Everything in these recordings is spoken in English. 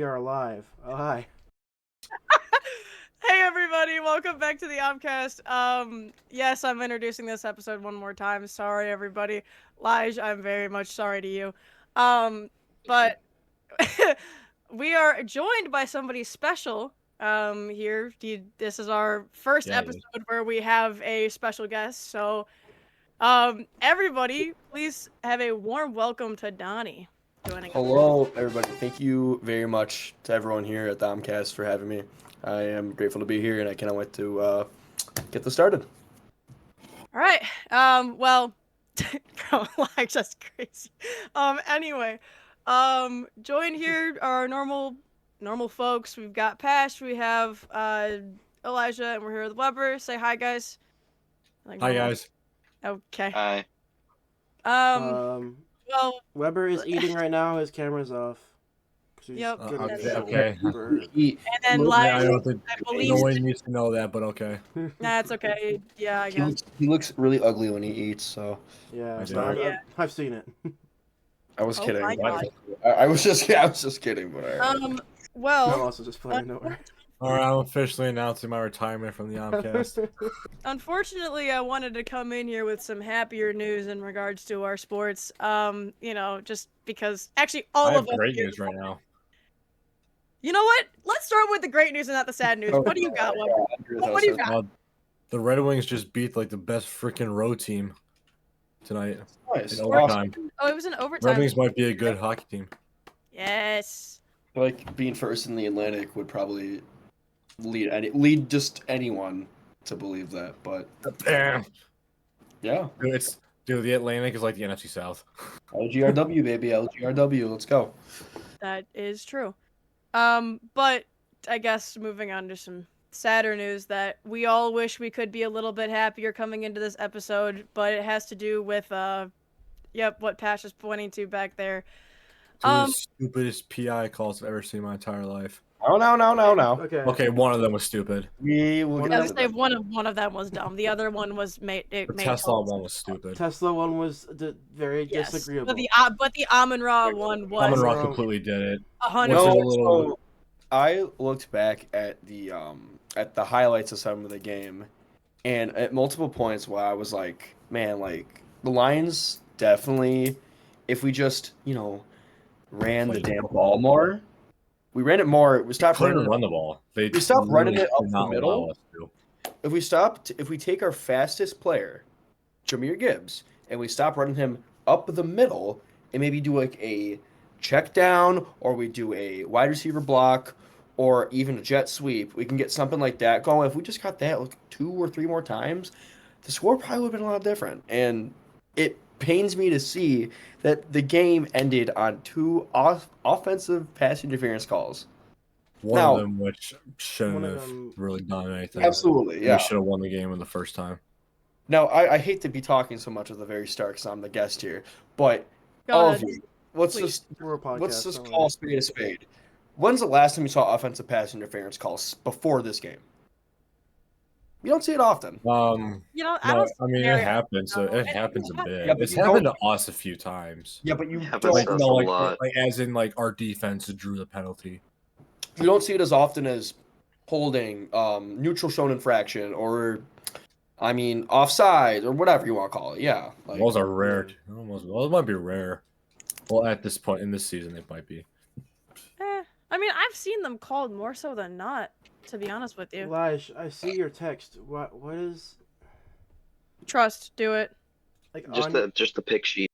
are live. Oh, hi. Hey everybody, welcome back to the OmCast. Yes, I'm introducing this episode one more time. Sorry everybody. Lige, I'm very much sorry to you. But we are joined by somebody special here. This is our first episode where we have a special guest. So everybody, please have a warm welcome to Donnie joining us. Hello, everybody. Thank you very much to everyone here at the OmCast for having me. I am grateful to be here, and I cannot wait to get this started. All right. Well, bro, like just crazy. Anyway, join here are normal folks. We've got Pash, we have Elijah, and we're here with Weber. Say hi, guys. Hi, guys. Okay. Hi. Well, Weber is eating right now. His camera's off. Yep. Okay. And then I Lige, don't I believe. no one needs to know that, but okay. Nah, it's okay. Yeah, I guess. He looks really ugly when he eats, so Yeah, Yeah. I've seen it. I was Oh kidding. my God. I was just kidding, but I'm Well, also just playing over. All right, I'm officially announcing my retirement from the OmCast. unfortunately, I wanted to come in here with some happier news in regards to our sports. Just because actually I all have of us great here- news right now. You know what? Let's start with the great news and not the sad news. What do you got, Weber? What do you got? The Red Wings just beat like the best freaking road team tonight Nice. in overtime. Oh, it was an Red overtime. Wings might be a good hockey team. Yes. Like being first in the Atlantic would probably lead just anyone to believe that, but Damn. yeah. Dude, the Atlantic is like the NFC South. LGRW, baby, LGRW. Let's go. That is true. But I guess moving on to some sadder news that we all wish we could be a little bit happier coming into this episode, but it has to do with what Pash is pointing to back there. Two of the stupidest PI calls I've ever seen in my entire life. Oh no. Okay, one of them was stupid. We will I get was to gonna say that. one of them was dumb. The other one was made. The made Tesla total one was stupid. Tesla one was very Yes, disagreeable. but the Amon Ra one was Amon Ra completely did it. 100. What's No, a little- so I looked back at the highlights of some of the game, and at multiple points where I was like, man, like the Lions definitely, if we just ran the damn ball more, we ran it more. We stopped Couldn't running. run the ball. They We stopped running it up did the not middle. allow us to. If we take our fastest player, Jahmyr Gibbs, and we stop running him up the middle, and maybe do like a check down, or we do a wide receiver block, or even a jet sweep, we can get something like that going. If we just got that like 2 or 3 more times, the score probably would have been a lot different. And it pains me to see that the game ended on 2 offensive pass interference calls. One Now- of them which shouldn't One of have them- really done anything. Absolutely, yeah. We should have won the game in the first time. Now, I hate to be talking so much at the very start because I'm the guest here, but Go all ahead. of you, let's Please. just We're a podcast. let's just don't call worry. a spade a spade. When's the last time you saw offensive pass interference calls before this game? You don't see it often. I No, don't. I mean very it happens. often, though. It happens a bit. Yeah, but It's you happened to us a few times. Yeah, but you Happens don't, Like, to us no, a like, lot. like as in like our defense drew the penalty. you don't see it as often as holding, neutral zone infraction, or I mean offside or whatever you want to call it. Yeah, like Those are rare. Those might be rare. Well, at this point in this season, it might be. I mean, I've seen them called more so than not. To be honest with you, Lige, I see your text. What is trust, do it. like Just on the pick sheet.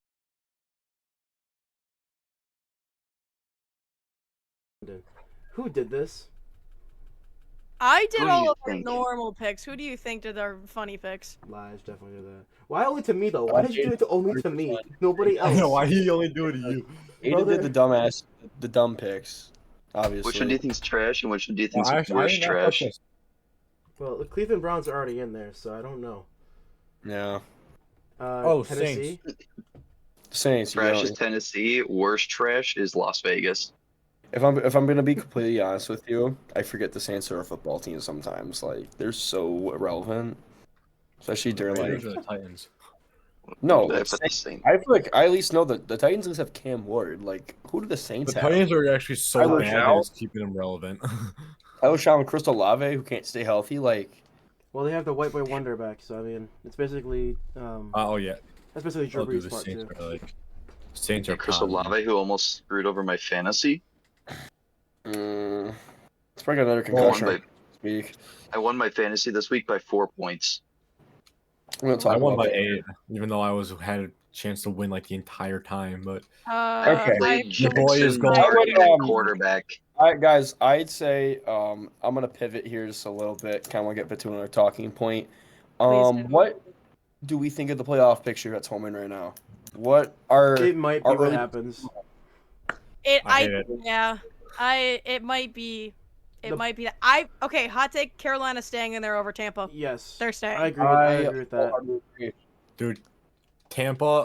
who did this? I did Who do all you of our think? normal picks. Who do you think did our funny picks? Lige definitely did that. Why only to me though? Why did you do it to only to me? Nobody else. Why he only do it to you? Aiden did the dumb picks, obviously. Which one do you think's trash and which one do you think's I worse did not trash? touch this. Well, the Cleveland Browns are already in there, so I don't know. Yeah, Tennessee. Saints. You Trash know, is Tennessee. Worst trash is Las Vegas. if I'm gonna be completely honest with you, I forget the Saints are a football team sometimes. Like they're so irrelevant, especially during Raiders like or the Titans? No, I like, put the Saints. I feel like I at least know that the Titans at least have Cam Ward. Like, who do the Saints The have? Titans are actually so Tyler bad that Shaw? it's keeping them relevant. Tyler Shaw and Crystal Lave, who can't stay healthy. Like, Well, they have the White Boy Wonder back, so I mean, it's basically Oh yeah, that's basically Drew I'll do Brees the part Saints too. are like Saints are Crystal pounding. Lave, who almost screwed over my fantasy. it's probably got another I won, concussion by, this week. I won my fantasy this week by 4 points. I'm gonna I talk won about by that. 8, even though I had a chance to win like the entire time. But Okay. Played Your boy is Jackson going- Dart at I would, quarterback. All right, guys. I'd say I'm gonna pivot here just a little bit. Kind of want to get between our talking point. Please do. What do we think of the playoff picture that's homing right now? What are It might be our what early- happens. I hate it. Yeah. It might be. It The- might be that. Okay, hot take. Carolina's staying in there over Tampa. Yes, They're staying. I agree. I agree with that. wholeheartedly agree. dude, Tampa,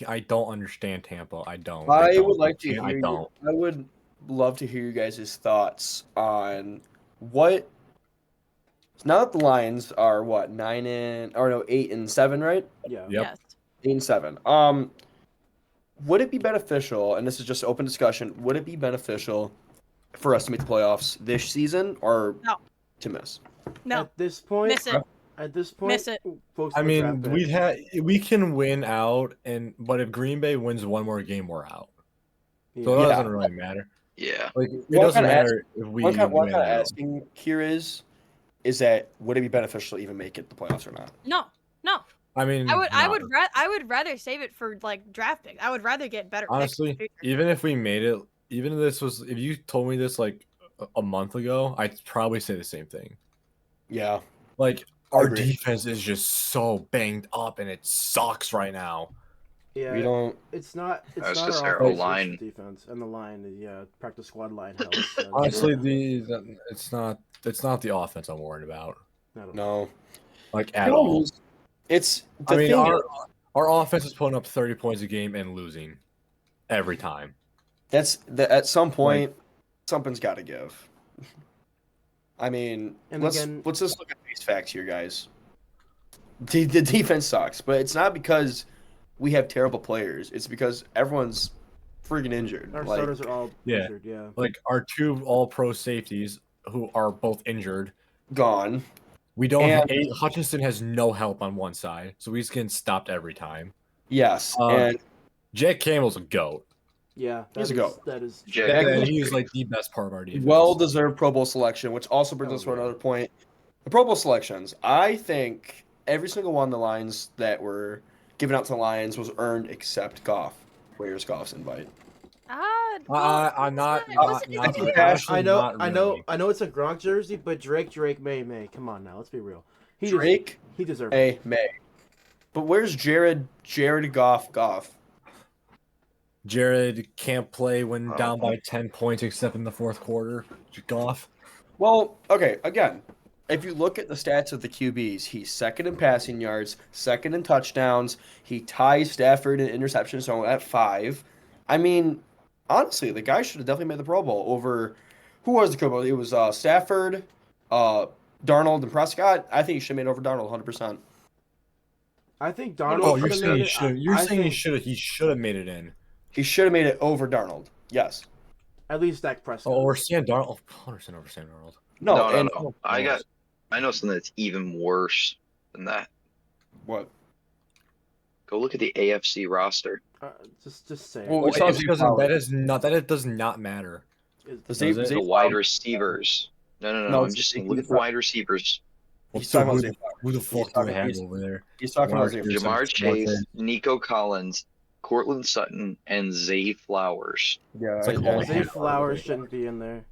I don't understand Tampa. I don't. I don't. would like to I hear. don't. I would love to hear you guys' thoughts on what. Now that the Lions are what 8-7, right? Yeah. Yep. Yes. 8-7. Would it be beneficial? And this is just open discussion. Would it be beneficial for us to make the playoffs this season or No. to miss? No. At this point, Miss it. At this point, Miss it. folks I will mean, draft picks. we can win out, but if Green Bay wins one more game, we're out. So Yeah. it doesn't really matter. Yeah. Like it What doesn't kinda matter if we One kind win of out. asking here is that would it be beneficial to even make it the playoffs or not? No. No. I mean, I would rather save it for like draft picks. I would rather get better honestly, picks in the future. even if we made it, even if you told me this like a month ago, I'd probably say the same thing. Yeah. Like I our agree. defense is just so banged up and it sucks right now. Yeah, We don't. it's not. It's I was not gonna say our our offense, it's O-line. defense, and the line. Yeah, practice squad line helps. So Honestly, it's not the offense I'm worried about. I don't know. No. Like at all. It's the I mean, thing. our offense is putting up 30 points a game and losing every time. At some point, something's got to give. I mean, And let's again- just look at these facts here, guys. The defense sucks, but it's not because we have terrible players. It's because everyone's freaking injured. Our Like, starters are all Yeah. injured. Yeah. Like our 2 all-pro safeties who are both injured. gone. We don't. And- Hutchinson has no help on one side, so he's getting stopped every time. Yes, Um, and Jack Campbell's a goat. Yeah. He's a is- goat. That is. Jack- true. And he's like the best part of our defense. well-deserved Pro Bowl selection, which also brings Oh, us to yeah. another point. The Pro Bowl selections. I think every single one of the lines that were given out to the Lions was earned except Goff. Where's Goff's invite? I'm not. It wasn't not- even fair. actually I know. not I know. really. I know. It's a Gronk jersey, but Drake May. Come on now. Let's be real. He Drake He deserves it. May. But where's Jared Goff? Jared can't play when Oh. down by 10 points, except in the fourth quarter. Goff. Well, okay, again, if you look at the stats of the QBs, he's second in passing yards, second in touchdowns. He ties Stafford in interceptions, so at 5. I mean, honestly, the guy should have definitely made the Pro Bowl over who was the Pro Bowl? It was Stafford, Darnold, and Prescott. I think he should have made over Darnold 100%. I think Darnold. Oh, you're could've saying made he it. should. You're I saying he think should have made it in. He should have made it over Darnold. Yes. At least Dak Prescott. Oh, or Sam Darnold. 100% over Sam Darnold. No, and No. I know something that's even worse than that. what? Go look at the AFC roster. Just say it. Well, Well, it's not it doesn't. Flowers. That does not matter. The Zay- Zay The wide receivers. No. No, I'm just saying, look at the wide receivers. He's So talking about who, Zay who the He's fuck do talking- they have he's- over there? He's talking about Zay Mark Pearson. Jamar Chase, Martin. Nico Collins, Cortland Sutton, and Zay Flowers. Yeah, It's like Yeah, all Zay hand- Flowers shouldn't be in there.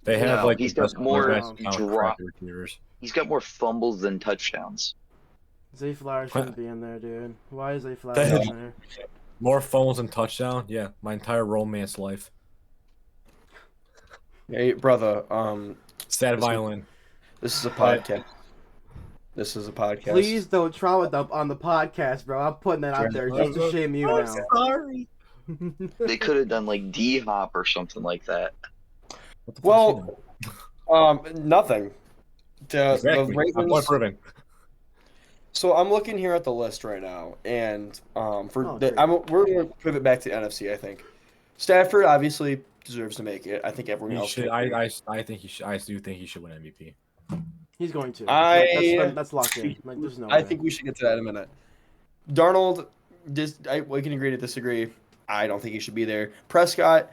They have No, like he's the got best more best amount of drop- crappy receivers. He's got more fumbles than touchdowns. Zay Flowers What? shouldn't be in there, dude. Why is Zay Flowers That- in there? More fumbles and touchdown. Yeah, my entire romance life. Hey, brother. Sad violin. This is a podcast. This is a podcast. Please don't trauma dump on the podcast, bro. I'm putting that out there just to shame you now. sorry. They could have done like D Hop or something like that. What the fuck's Well, he doing? nothing. The Exactly. My point Ravens. proven. So I'm looking here at the list right now, and great. we're going to pivot back to NFC. I think Stafford obviously deserves to make it. I think everyone He else should. can. I think he should. I do think he should win MVP. He's going to. I That's locked in. Like, there's no I way. think we should get to that in a minute. Darnold, we can agree to disagree. I don't think he should be there. Prescott,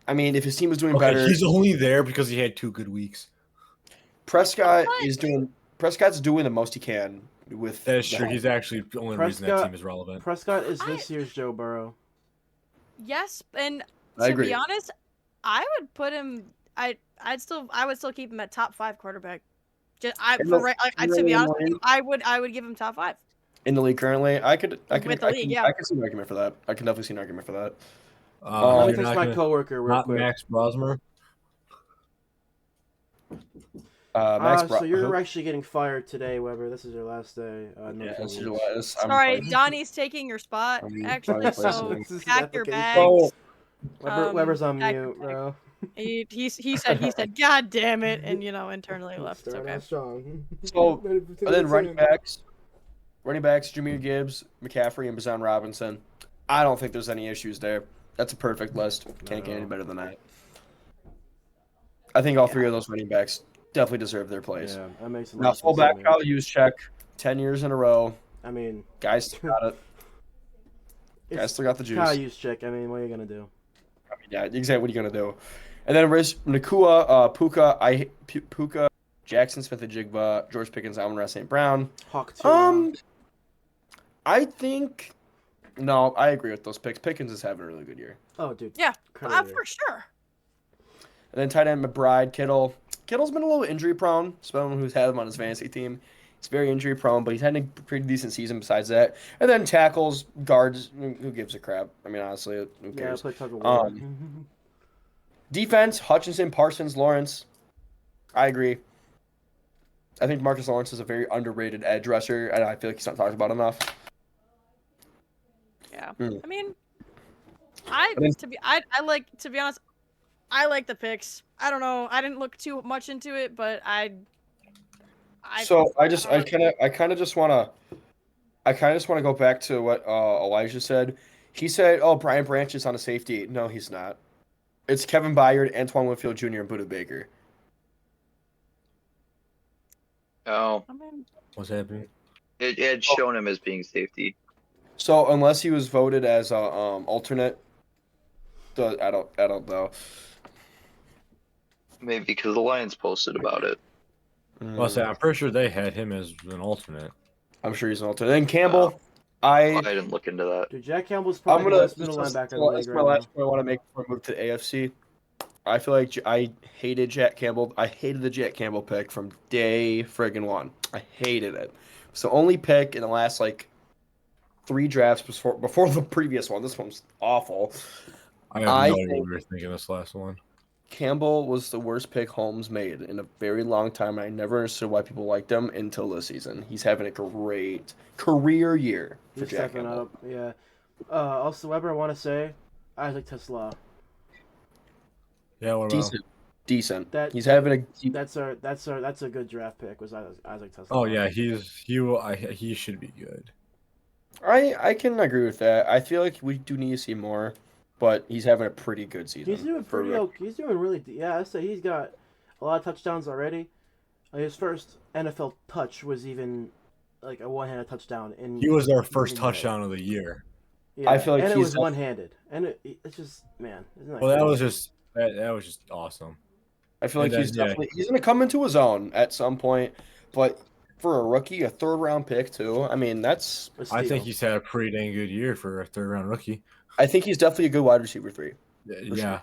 I mean, if his team was doing Okay, better, he's only there because he had 2 good weeks. Prescott's doing the most he can with. That is the true. help. He's actually the only reason that Prescott- team is relevant. Prescott is this year's Joe Burrow. Yes, and I to agree. be honest, I would put him. I would still keep him at top 5 quarterback. Just In the- to be honest with you, I would give him top 5. In the league currently, I can With the league, yeah. I can see an argument for that. I can definitely see an argument for that. Let me You're text not my gonna- coworker real Not quick. Max Brosmer. So you're actually getting fired today, Weber. This is your last day. No Yeah, this is change. your last. Sorry, Donnie's taking your spot. Actually, so This is pack your application. bags. Weber's on pack mute, your bags. bro. He said, God damn it, and internally left. It's Starting okay. out strong. So, and then running backs, Jameer Gibbs, McCaffrey, and Bijan Robinson. I don't think there's any issues there. That's a perfect list. Can't get any better than that. I think all 3 of those running backs definitely deserve their place. Yeah, that makes a lot Now, of sense fullback, to me. Kyle Juszczyk, 10 years in a row. I mean, Guys still got it. Guys it's still got the juice. Kyle Juszczyk. I mean, what are you gonna do? I mean, yeah, exactly. What are you gonna do? And then Nakua, Puka, Jackson Smith-Njigba, George Pickens, Amon-Ra St. Brown. Hawk 2. I think no, I agree with those picks. Pickens is having a really good year. Oh, dude. Yeah, Incredible year. for sure. And then tight end McBride, Kittle. Kittle's been a little injury prone. Someone who's had him on his fantasy team. He's very injury prone, but he's had a pretty decent season besides that. And then tackles, guards, who gives a crap? I mean, honestly, who Yeah, cares? play tug of war. Defense, Hutchinson, Parsons, Lawrence. I agree. I think Marcus Lawrence is a very underrated edge rusher, and I feel like he's not talked about enough. Yeah. Mm. I mean, to be honest, I like the picks. I don't know. I didn't look too much into it, but I kind of just want to go back to what Elijah said. He said, "Oh, Brian Branch is on a safety." No, he's not. It's Kevin Byard, Antoine Winfield Jr., and Budda Baker. Oh, I mean, What's happening? it had shown him as being safety. So unless he was voted as a alternate, I don't know. Maybe because the Lions posted about it. Well, I'm pretty sure they had him as an alternate. I'm sure he's an alternate. Then Campbell, I didn't look into that. Dude, Jack Campbell's I'm probably the gonna. best middle linebacker in the That's league my right last point I want to make before we move to the AFC. I feel like I hated Jack Campbell. I hated the Jack Campbell pick from day friggin' one. I hated it. It's the only pick in the last 3 drafts before the previous one. This one's awful. I have no idea what we were thinking this last one. Campbell was the worst pick Holmes made in a very long time. I never understood why people liked him until this season. He's having a great career year for He's Jack stepping Campbell. up. Yeah. Also, Weber, I want to say, Isaac Tesla. Yeah, what about? Decent. That- He's having a. That's a good draft pick. Was Isaac Tesla? Oh yeah, he should be good. I can agree with that. I feel like we do need to see more, but he's having a pretty good season. He's doing pretty okay. He's doing really. Yeah, I'd say he's got a lot of touchdowns already. His first NFL touch was even a one-handed touchdown. He was our first touchdown of the year. Yeah, I feel like and it he's was one-handed, and it's just man. Isn't Well, that cool? was just awesome. I feel like And he's then, definitely he's going to come into his own at some point, but for a rookie, a 3rd-round pick too. I mean, that's. A I think steal. he's had a pretty dang good year for a 3rd-round rookie. I think he's definitely a good wide receiver 3. Yeah,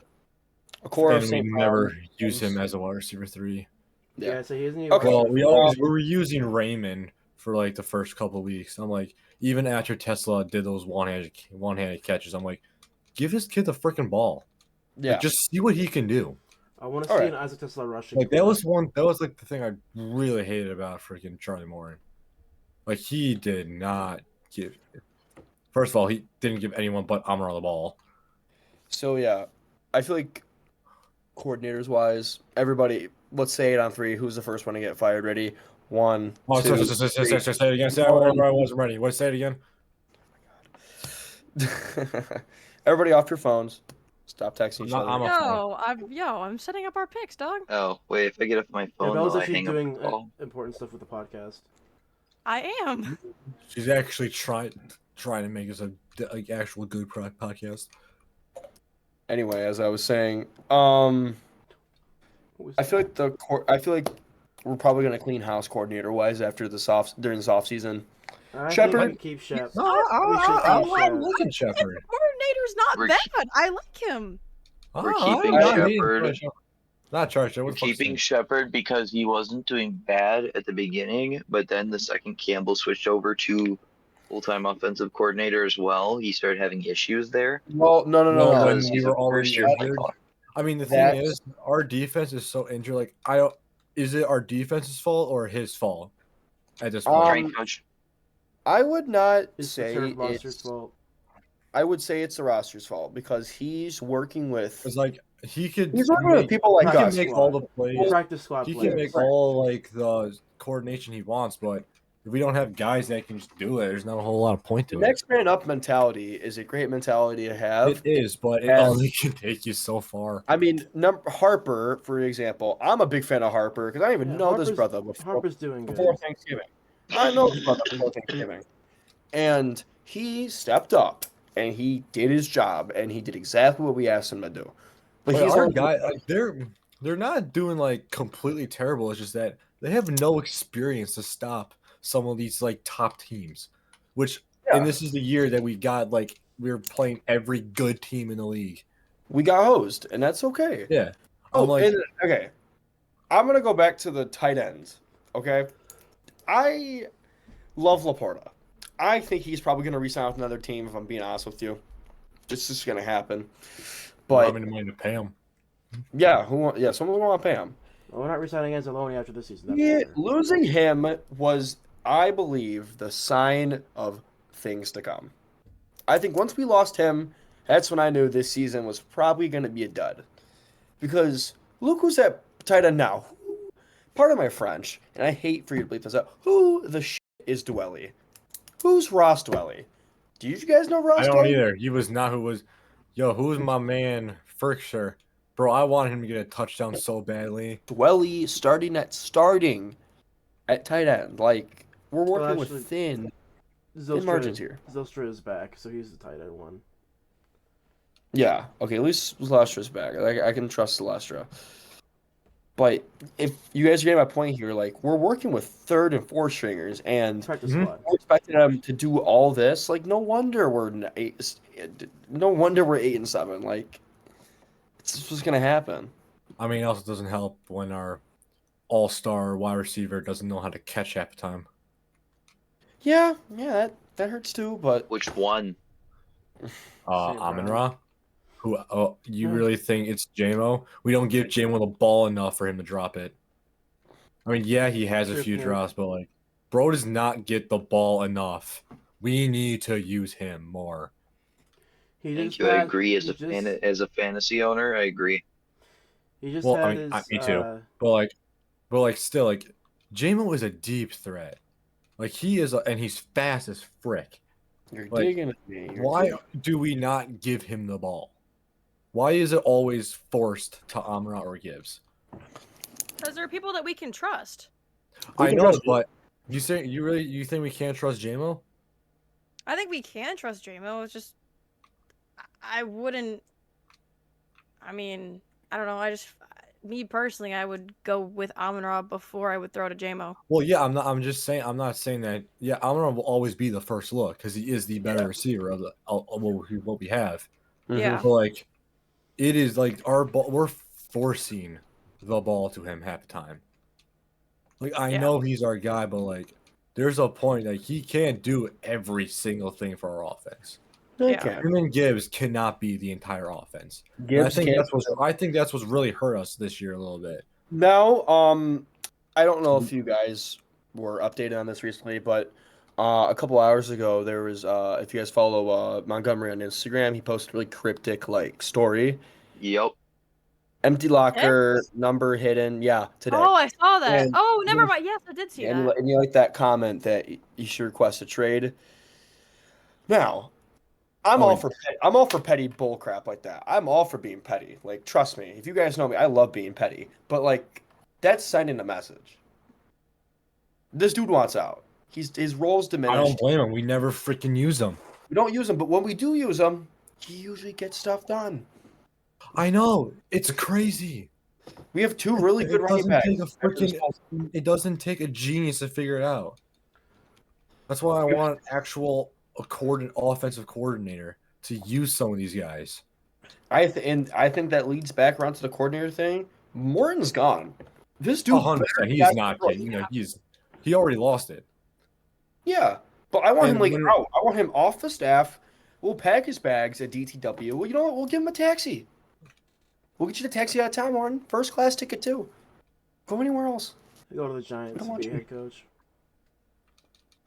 A core of and we St. never Brown. use him as a wide receiver 3. Yeah, so he isn't even. Okay. Well, we were using Raymond for the first couple of weeks. I'm like, even after Tesla did those one-handed catches, I'm like, give this kid the freaking ball. Yeah. Just see what he can do. I want to see Alright. an Isaac Tesla rushing. That was the thing I really hated about freaking Charlie Morin. He did not give. First of all, he didn't give anyone but Amar the ball. So yeah, I feel like coordinators wise, everybody. Let's say it on 3. Who's the first one to get fired? Ready? 1, Oh, 2, say it again. Say it. One. I wasn't ready. What? Say it again. 3. Everybody off your phones. Stop texting each other. I'm a phone. I'm setting up our picks, dog. Oh, wait, if I get off my Yeah, phone, Bella's will I actually hang up the doing call? important stuff with the podcast. I am. She's actually trying to make us a like actual good podcast. Anyway, as I was saying, What was I feel like we're probably gonna clean house coordinator wise after during this off season. I Shepard? think we keep Shep. No, We should I keep Shep. looking Shepard. Coordinator's not We're bad. I like him. We're keeping Shepard. Not Charger. We're keeping Shepard because he wasn't doing bad at the beginning, but then the second Campbell switched over to full-time offensive coordinator as well, he started having issues there. Well, no. when Because we he's were a already first-year play injured. caller. I mean, the That's- thing is, our defense is so injured. Like, I don't. Is it our defense's fault or his fault at this point? Strength coach. I would not It's say the roster's it's. fault. I would say it's the roster's fault because he's working with. It's like he could. He's working with people like he can us. make all the plays. Practice squad He can players. make all like the coordination he wants, but if we don't have guys that can just do it, there's not a whole lot of point to it. Next man up mentality is a great mentality to have. It is, but it And- only can take you so far. I mean, Harper, for example, I'm a big fan of Harper because I didn't even Yeah, know this Harper's- brother before, Harper's doing good. before Thanksgiving. I know this brother before Thanksgiving. And he stepped up and he did his job and he did exactly what we asked him to do. But But he's our not guy, like, they're not doing like completely terrible. It's just that they have no experience to stop some of these like top teams. Which and this is the year that we got like we were playing every good team in the league. we got hosed, and that's okay. Yeah. Oh, I'm like, and, okay. I'm gonna go back to the tight ends. Okay, I love Laporta. I think he's probably gonna resign with another team. If I'm being honest with you, it's just gonna happen. But I'm in mind to pay him. yeah, someone want to pay him. Well, we're not resigning Anzalone after this season. That's Yeah, for sure. losing him was, I believe, the sign of things to come. I think once we lost him, that's when I knew this season was probably going to be a dud. Because look who's at tight end now. Pardon my French, and I hate for you to bleep this out. Who the shit is Dwelly? Who's Ross Dwelly? Do you guys know Ross I don't Dwelly? either. He was not who was. Yo, who's my man Frickshire? Bro, I wanted him to get a touchdown so badly. Dwelly starting at tight end. Like, we're working actually, with thin Zylstra, margins here. Zylstra is back, so he's the tight end one. Yeah, okay, at least Lestra's back. I can trust Lestra. But if you guys are getting my point here, like, we're working with third and fourth stringers, and Practice Mhm. squad. we're expecting them to do all this. Like, no wonder we're 8-7. Like, it's just gonna happen. I mean, it also doesn't help when our all-star wide receiver doesn't know how to catch half the time. Yeah, that hurts too. But Which one? St. Brown. Amon-Ra, who you Hmm. really think it's JMO? We don't give JMO the ball enough for him to drop it. I mean, yeah, he has a Sure few can. drops, but like, bro does not get the ball enough. We need to use him more. He Thank just you. I had- agree. As he a just- as a fantasy owner, I agree. He just Well, had I mean, his. me too. But still, like, JMO is a deep threat. Like he is, and he's fast as frick. you're Like, digging at me. Why do we not give him the ball? Why is it always forced to Amra or Gibbs? Because there are people that we can trust. We I can know, trust but you think we can't trust JMO? I think we can trust JMO. It's just I wouldn't. I mean, I don't know. Me personally, I would go with Amon-Ra before I would throw to JMO. Well, yeah, I'm not. I'm just saying. I'm not saying that. Yeah, Amra will always be the first look because he is the better receiver of what we have. Yeah. But like, it is like our ball. We're forcing the ball to him half the time. Like I Yeah. know he's our guy, but like, there's a point that he can't do every single thing for our offense. Yeah. Him and Gibbs cannot be the entire offense. And Gibbs I think can't. that's what's really hurt us this year a little bit. Now, I don't know if you guys were updated on this recently, but a couple hours ago there was if you guys follow Montgomery on Instagram, he posted a really cryptic like story. Yep. Empty locker, number hidden. Yeah, today. Oh, I saw that. And- Oh, never mind. Yes, I did see and, that. you like that comment that you should request a trade. Now, I'm all for petty bull crap like that. I'm all for being petty. Like, trust me, if you guys know me, I love being petty. But like, that's sending a message. This dude wants out. His role's I diminished. don't blame him. We never freaking use him. We don't use him, but when we do use him, he usually gets stuff done. I know. It's crazy. We have two really good running backs. It doesn't take a genius to figure it out. That's why I want actual offensive coordinator to use some of these guys. I think that leads back around to the coordinator thing. Morton's gone. This dude, 100%. He's not kidding. You know, he already lost it. Yeah, but I want And him out. I want him off the staff. We'll pack his bags at DTW. Well, you know what? We'll give him a taxi. We'll get you the taxi out of town, Martin. First class ticket too. Go anywhere else. Go to the Giants to be head coach.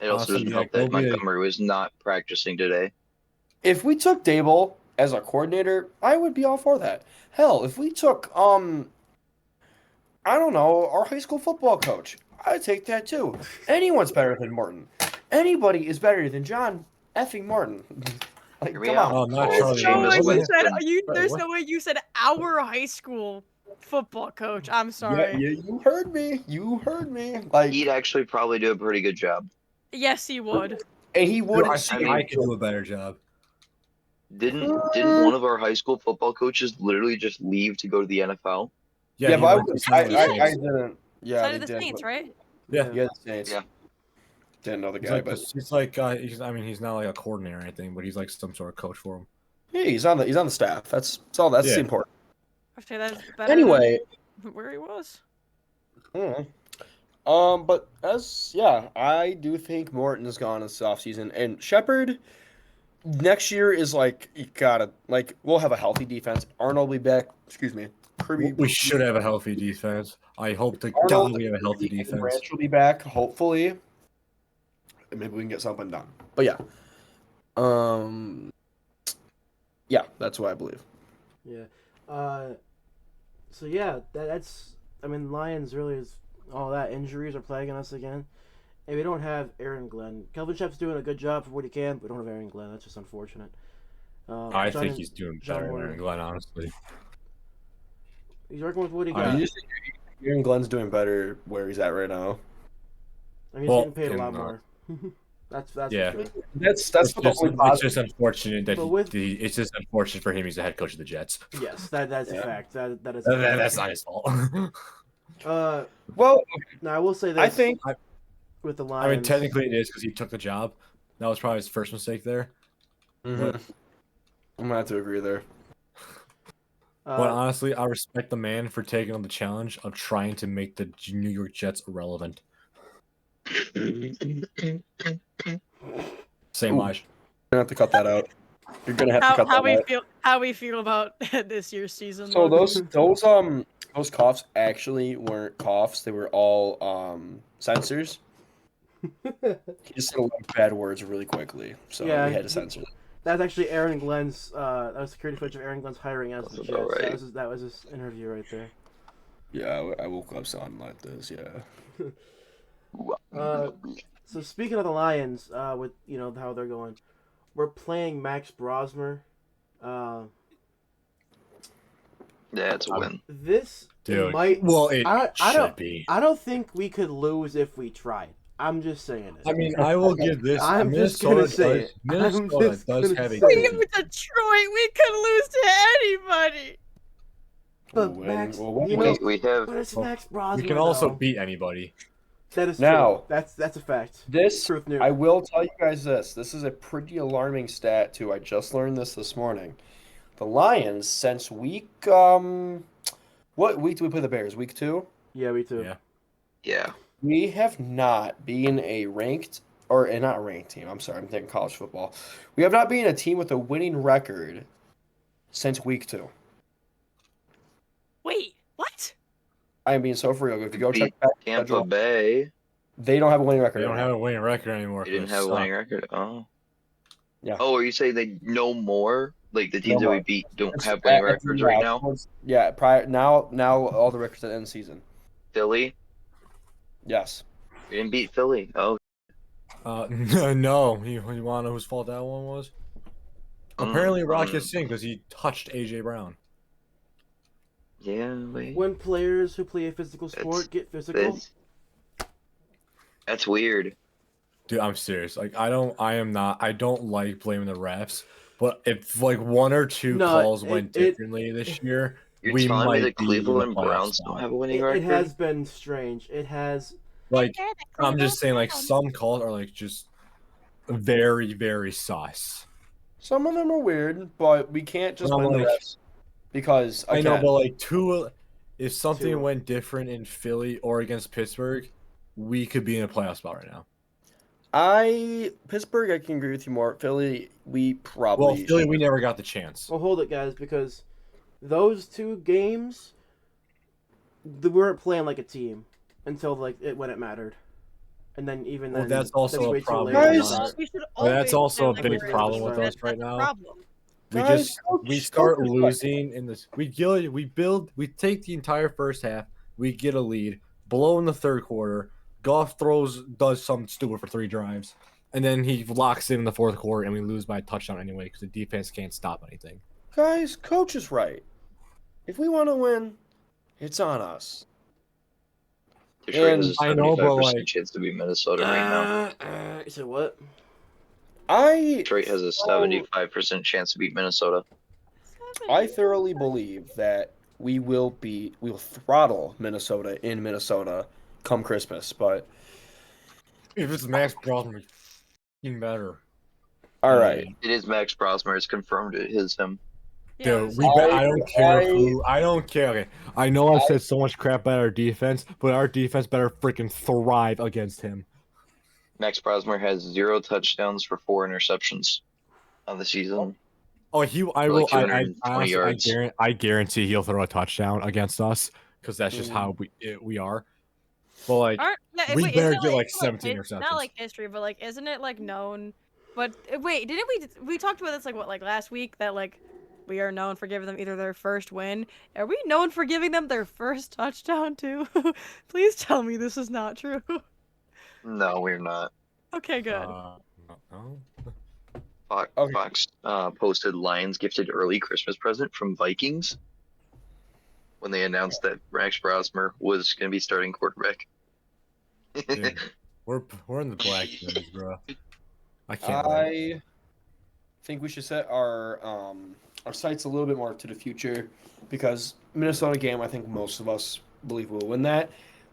It also doesn't help that Montgomery was not practicing today. If we took Dable as a coordinator, I would be all for that. Hell, if we took I don't know, our high school football coach, I'd take that too. Anyone's better than Morton. Anybody is better than John effing Morton. Like, come on. Oh, not There's Charlie. no way you said Wait, there's what? no way you said our high school football coach. I'm sorry. Yeah, you heard me. You heard me. Like, He'd actually probably do a pretty good job. Yes, he would. and he wouldn't. I think I could do a better job. Didn't one of our high school football coaches literally just leave to go to the NFL? Yeah, he but went to I Saints. didn't. Yeah, Side they of the did, Saints, but- right? Yeah. Yeah, the Saints. Yeah. Didn't know the He's guy, like, but he's not like a coordinator or anything, but he's like some sort of coach for him. yeah, he's on the staff. That's all. That's Yeah. important. Okay, that's better Anyway, than where he was. but I do think Morton is gone this offseason, and Shepard next year is like you gotta like we'll have a healthy defense. Arnold will be back. Excuse me. Kirby. We should have a healthy defense. I hope to Arnold, God we have a healthy and defense. Branch will be back, hopefully. And maybe we can get something done. But yeah. Yeah, that's what I believe. Yeah. So yeah, that's. I mean, Lions really is all that. Injuries are plaguing us again, and we don't have Aaron Glenn. Kelvin Shep's doing a good job for what he can, but we don't have Aaron Glenn. That's just unfortunate. I think he's doing better than Aaron Glenn, honestly. He's working with what he got. You think Aaron Glenn's doing better where he's at right now? I mean, he's Well, getting paid a lot and, more. That's Yeah. for sure. That's It's what the only it's positive. just unfortunate that But it's just unfortunate for him. He's the head coach of the Jets. Yes, that's a Yeah. fact. That is. A That's fact. not his fault. Well, Now I will say this. I think with the Lions. I mean, technically it is because he took the job. That was probably his first mistake there. I'm gonna have to agree there. But honestly, I respect the man for taking on the challenge of trying to make the New York Jets irrelevant. Same Ooh. Lige. You're gonna have to cut that out. You're gonna have to cut that out. How we feel about this year's season. So though. those coughs actually weren't coughs. They were all censors. He just said a lot of bad words really quickly, so Yeah, we had to censor them. That's actually Aaron Glenn's. That was security footage of Aaron Glenn's hiring as the That's Jets. about right. That was his interview right there. Yeah, I woke up sounding like this. Yeah. So speaking of the Lions, with how they're going, we're playing Max Brosmer. Yeah, it's a win. This Dude, might. well, it I should don't. be. I don't think we could lose if we tried. I'm just saying this. I mean, I will give this. I'm just gonna say it. Minnesota just does gonna have a say we it. good have Detroit. We could lose to anybody. But When- Max, well, you when- know, We have but it's Max Brosmer. We can also though. beat anybody. That is Now- true. That's a fact. This Truth news. I will tell you guys this. This is a pretty alarming stat too. I just learned this morning. The Lions since week what week do we play the Bears? Week 2? Yeah, me too. Yeah. yeah. We have not been a ranked or not a ranked team. I'm sorry, I'm thinking college football. We have not been a team with a winning record since week 2. Wait, what? I am being so for real. If you go check back the Tampa schedule, Bay. they don't have a winning record. They don't anymore. have a winning record anymore. They didn't have a winning record. Oh. Yeah. Oh, are you saying they no more Like the teams that we beat don't It's have winning at records the- right now. Yeah, prior now all the records at the end of the season. Philly, Yes. we didn't beat Philly. Oh, No. You want to know whose fault that one was? Apparently, Rocky mm. Singh because he touched AJ Brown. Yeah, wait. When players who play a physical sport get physical, That's weird. Dude, I'm serious. Like, I don't like blaming the refs. But if like one or two No, calls went differently this year, You're we telling me might the be in the Cleveland playoffs Browns now. don't have a winning it record? has been strange. It has. Like, I'm just saying, like, some calls are like just very, very sus. Some of them are weird, but we can't just Well, blame the like- refs because I know, again, but like if something Two. went different in Philly or against Pittsburgh, we could be in a playoff spot right now. Pittsburgh, I can agree with you more. Philly, we Well, probably Philly, we never got the chance. Well, hold it, guys, because those two games, we weren't playing like a team until like when it mattered, and then even Well, then, that's also way a too problem. late to Guys, start. We should Well, that's always also a play big like we're problem in with the us That's right the now. problem. We Guys, just coach- we start coach is right. losing in this. We take the entire first half. We get a lead, blow in the third quarter. Goff does something stupid for 3 drives, and then he locks in the fourth quarter, and we lose by a touchdown anyway because the defense can't stop anything. Guys, coach is right. If we want to win, it's on us. Detroit has a I know, but, 75% like- chance to beat Minnesota right now. You said what? Detroit has a 75% chance to beat Minnesota. I thoroughly believe that we'll throttle Minnesota in Minnesota come Christmas. But If it's Max Brosman, even better. all right, It is Max Brosmer. It's confirmed it is him. Yeah, Dude, I don't care who. I don't care. Okay, I know I've said so much crap about our defense, but our defense better freaking thrive against him. Max Brosmer has 0 touchdowns for 4 interceptions on the season. Oh, I will. Like 220 yards. I guarantee he'll throw a touchdown against us because that's just how we are. But like, we wait, better isn't it get like it's 17 it's interceptions. Not like history, but like, isn't it like known? But wait, didn't we talked about this like last week that like we are known for giving them either their first win? Are we known for giving them their first touchdown too? Please tell me this is not true. No, we're not. Okay, good. No. Fox posted Lions gifted early Christmas present from Vikings when they announced that Max Brosmer was going to be starting quarterback. Dude, we're in the black zones, bro. I can't. Wait. I think we should set our sights a little bit more to the future because Minnesota game, I think most of us believe we'll win that.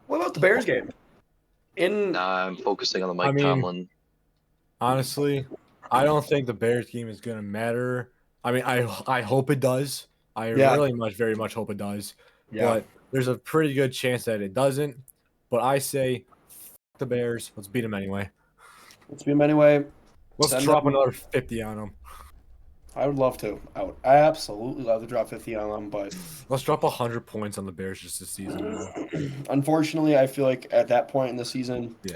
What about the Bears game? I'm focusing on the Mike Tomlin. Honestly, I don't think the Bears game is gonna matter. I mean, I hope it does. I very much hope it does. Yeah. But there's a pretty good chance that it doesn't. But I say, f the Bears. Let's beat them anyway. Let's beat them anyway. Let's drop another 50 on them. I would love to. I would absolutely love to drop 50 on them, but Let's drop 100 points on the Bears just this season. unfortunately, I feel like at that point in the season, Yeah.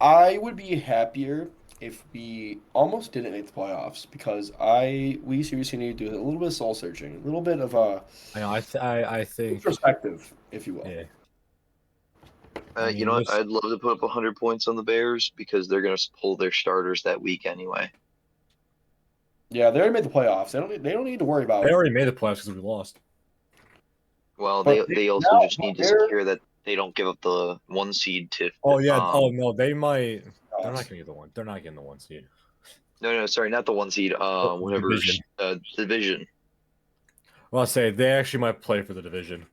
I would be happier if we almost didn't make the playoffs because we seriously need to do a little bit of soul searching, a little bit of I think. perspective, if you will. Yeah. You know what? I'd love to put up 100 points on the Bears because they're going to pull their starters that week anyway. Yeah, they already made the playoffs. They don't need to worry about They it. already made the playoffs because we lost. Well, But they also now just need to they're- secure that they don't give up the 1 seed to. Oh yeah. Oh no, they might. They're not gonna get the one. They're not getting the 1 seed. No, sorry, not the 1 seed. Whatever. Division. Well, I'll say they actually might play for the division.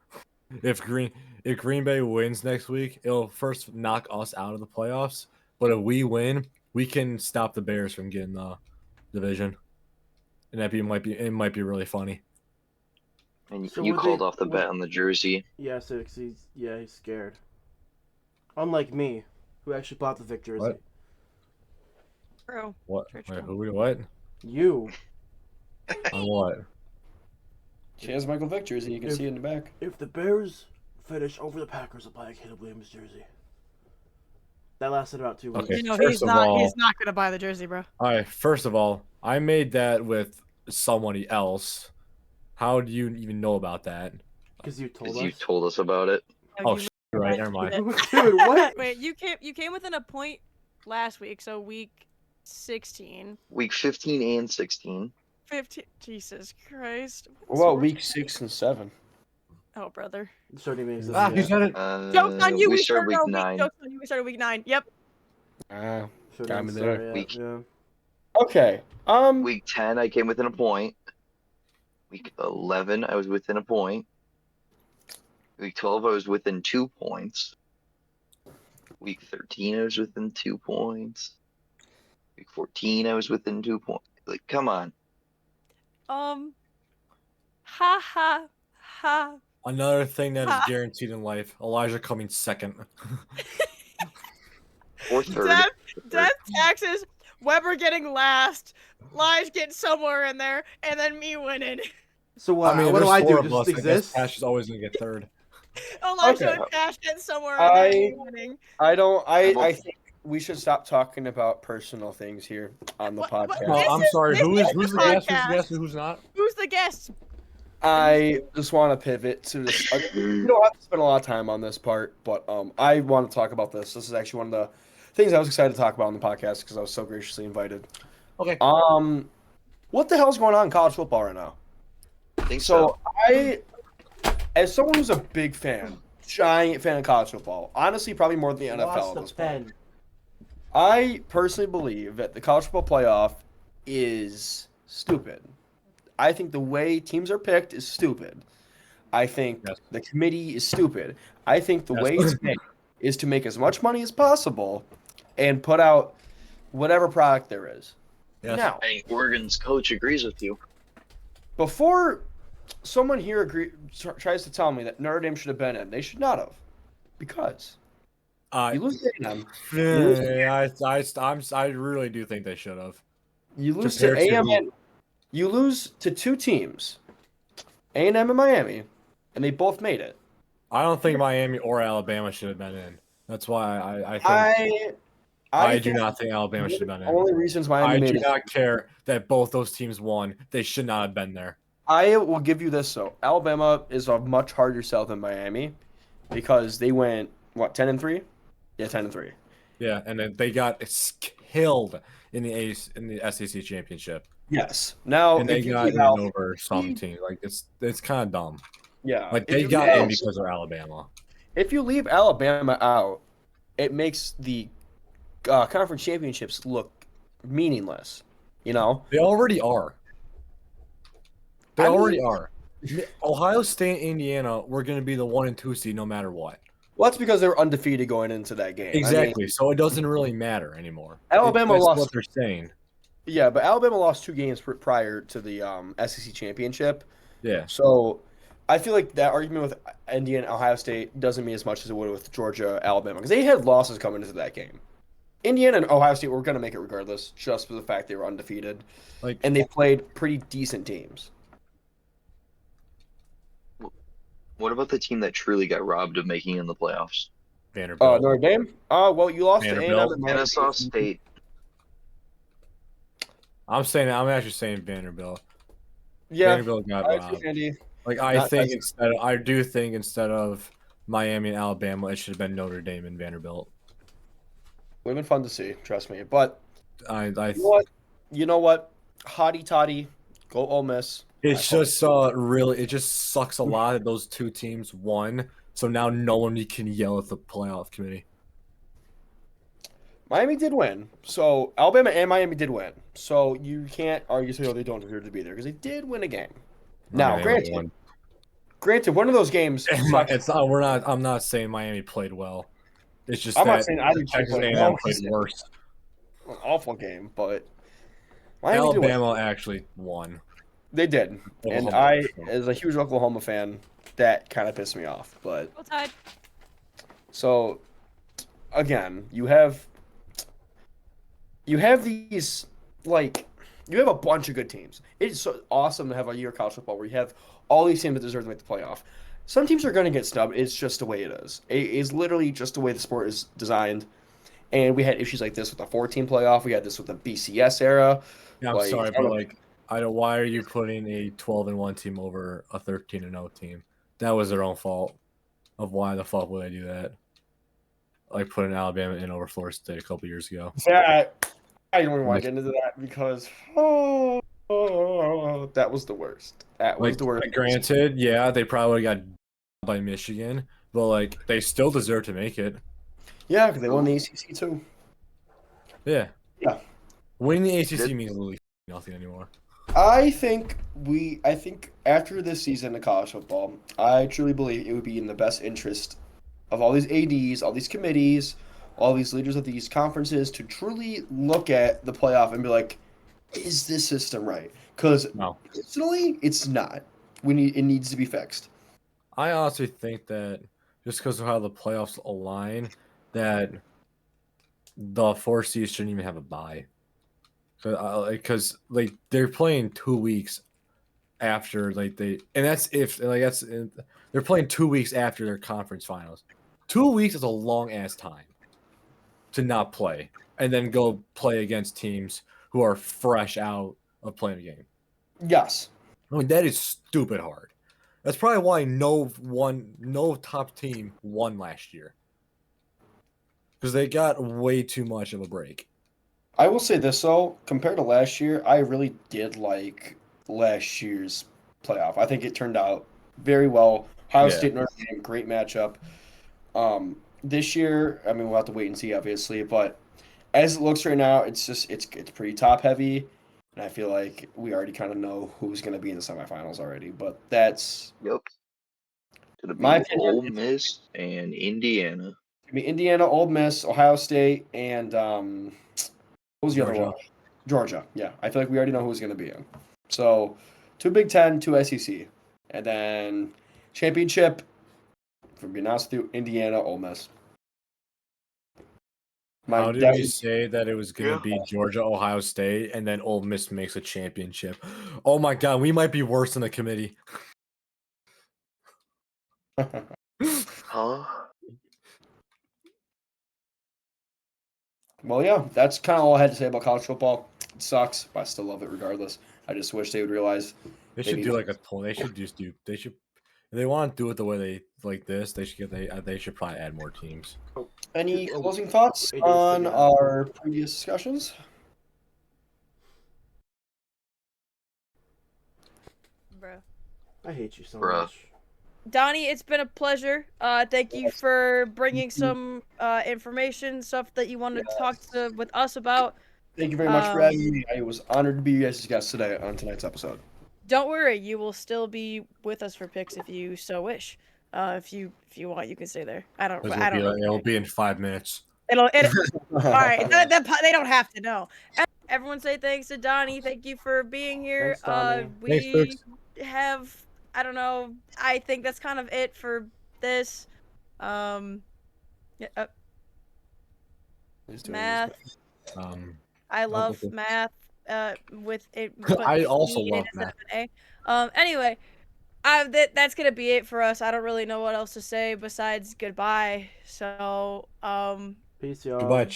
If Green Bay wins next week, it'll first knock us out of the playoffs. But if we win, we can stop the Bears from getting the division, and it might be really funny. And So you would called they- off the bet on the jersey. Yeah, so he's scared. Unlike me, who actually bought the Vic jersey. What? True. What? Church Wait, drum. who? What? You, On what? She has Michael Vick jersey. You can see it in the back. if the Bears finish over the Packers, I'll buy a Caleb Williams jersey. That lasted about 2 weeks. Okay. You know First he's of not all- he's not gonna buy the jersey, bro. All right. First of all, I made that with somebody else. How do you even know about that? Because you told Because us. you told us about it. Oh, You right, never mind. Dude, what? Wait, you came within a point last week, so week 16. Week 15 and 16. 15. Jesus Christ. What about week 6 and 7? Oh, brother. Starting makes us. Ah, he said it. Joke's on you. We We started week on 9. Joke's on you. We started week 9. Yep. Got me there. Week- Yeah. Okay. Week 10, I came within a point. Week 11, I was within a point. Week 12, I was within 2 points. Week 13, I was within 2 points. Week 14, I was within 2 points. Like, come on. Ha ha ha. Another thing that is guaranteed in life: Elijah coming second. Or third. Death, taxes, Weber getting last, Lige getting somewhere in there, and then me winning. So what? I mean, what do there's I do? 4 of Just us. I guess exist? Cash is always gonna get third. Elijah Okay. and Cash getting somewhere in there, and me winning. I think we should stop talking about personal things here on the What- podcast. This I'm is- sorry. this Who's is the the guest? Who's the podcast. guest? And who's not? Who's the guest? I just want to pivot to this. We don't have to spend a lot of time on this part, but I want to talk about this. This is actually one of the things I was excited to talk about on the podcast because I was so graciously invited. Okay. What the hell's going on in college football right now? I think So I, as someone who's a big fan, giant fan of college football, honestly, probably more than the NFL Lost at the this point. pen. I personally believe that the college football playoff is stupid. I think the way teams are picked is stupid. I think Yes. the committee is stupid. I think the Yes. way it's made is to make as much money as possible and put out whatever product there is. Yes. Now, I think Oregon's coach agrees with you. before someone here tries to tell me that Notre Dame should have been in, they should not have. Because you lose to A&M, I really do think they should have. you lose to Compared to A&M, who? and you lose to 2 teams, A&M and Miami, and they both made it. I don't think Miami or Alabama should have been in. That's why I do think not think Alabama should have been the in. only reasons Miami I made do it. not care that both those teams won. They should not have been there. I will give you this though. Alabama is a much harder sell than Miami because they went 10-3? Yeah, 10-3. Yeah, and then they got killed in the SEC championship, Yes. Now and they if you got leave in out, over some team. Like it's kind of dumb. yeah, Like if they you got leave in out- because they're Alabama. If you leave Alabama out, it makes the conference championships look meaningless. You know, They already are. They I mean- already are. Ohio State, Indiana, we're going to be the 1 and 2 seed no matter what. well, that's because they were undefeated going into that game. I mean, Exactly. So it doesn't really matter anymore. Alabama That's lost- what they're saying. yeah, but Alabama lost 2 games prior to the SEC championship. Yeah. So I feel like that argument with Indiana and Ohio State doesn't mean as much as it would with Georgia, Alabama, because they had losses coming into that game. Indiana and Ohio State were going to make it regardless, just for the fact they were undefeated, Like and they played pretty decent teams. What about the team that truly got robbed of making in the playoffs? Vanderbilt. Notre Dame? Well, you lost to A&M Vanderbilt. and Miami. Kennesaw State. I'm actually saying Vanderbilt. Yeah, Vanderbilt got I robbed. agree, Andy. Like I do think instead of Miami and Alabama, it should have been Notre Dame and Vanderbilt. Would have been fun to see, trust me. But I you know what? Hotty toddy, go Ole Miss. It's just it just sucks a lot that those 2 teams won. So now no one can yell at the playoff committee. Miami did win. So Alabama and Miami did win. So you can't argue say, they don't deserve to be there because they did win a game. Now, granted, one of those games. I'm not saying Miami played well. It's just I'm that not saying either team Texas played A&M well. played worse. An awful game, but Miami did win. Alabama actually won. They did, and Oklahoma. as a huge Oklahoma fan, that kind of pissed me off. But Roll Tide. so, again, you have these you have a bunch of good teams. It's so awesome to have a year of college football where you have all these teams that deserve to make the playoff. Some teams are going to get snubbed. It's just the way it is. It is literally just the way the sport is designed. And we had issues like this with the 4-team playoff. We had this with the BCS era. Yeah, I'm Like, sorry, I but don't- like I don't. Why are you putting a 12-1 team over a 13-0 team? That was their own fault. Of why the fuck would I do that? Like putting Alabama in over Florida State a couple years ago. That I don't even want to get into that because that was the worst. That was Like, the worst. granted, yeah, they probably got by Michigan, but like they still deserve to make it. Yeah, because they won the ACC too. Yeah. Yeah. Winning the ACC Did- means literally nothing anymore. I think after this season of college football, I truly believe it would be in the best interest of all these ADs, all these committees, all these leaders of these conferences to truly look at the playoff and be like, is this system right? Because No. personally, it's not. It needs to be fixed. I honestly think that just because of how the playoffs align, that the 4 seeds shouldn't even have a bye. Because like they're playing 2 weeks after they're playing 2 weeks after their conference finals. 2 weeks is a long ass time to not play and then go play against teams who are fresh out of playing a game. Yes. I mean, that is stupid hard. That's probably why no top team won last year. Because they got way too much of a break. I will say this though, compared to last year, I really did like last year's playoff. I think it turned out very well. Ohio State Notre Dame, great matchup. This year, I mean, we'll have to wait and see, obviously, but as it looks right now, it's pretty top heavy, and I feel like we already kind of know who's going to be in the semifinals already. But that's Yep. Gonna be my opinion. Ole Miss and Indiana. I mean, Indiana, Ole Miss, Ohio State, and what was the other Georgia. one? Georgia. Yeah, I feel like we already know who's going to be in. So, 2 Big Ten, 2 SEC, and then championship. For being honest with you, Indiana, Ole Miss. How did that we was- say that it was going to Yeah. be Georgia, Ohio State, and then Ole Miss makes a championship? Oh my God, we might be worse than the committee. Huh? Well, yeah, that's kind of all I had to say about college football. It sucks, but I still love it regardless. I just wish they would realize They should need do to- like a poll. They should just do. They should. If they want to do it the way they like this, they should get. They should probably add more teams. Any closing thoughts It is on together. our previous discussions? Bruh. I hate you so Bruh. much. Donnie, it's been a pleasure. Thank you for bringing some information, stuff that you wanted to talk with us about. Thank you very much for having me. I was honored to be your guys' guest today on tonight's episode. Don't worry, you will still be with us for picks if you so wish. If you want, you can stay there. I don't know. It'll be in 5 minutes. All right, they don't have to know. Everyone say thanks to Donnie. Thank you for being here. Thanks, Donnie. We have, I don't know. I think that's kind of it for this. Yeah, math. I love okay. math. With it. I also E love instead of an A. Anyway, that's gonna be it for us. I don't really know what else to say besides goodbye. So, Peace, y'all. Goodbye, Chuck.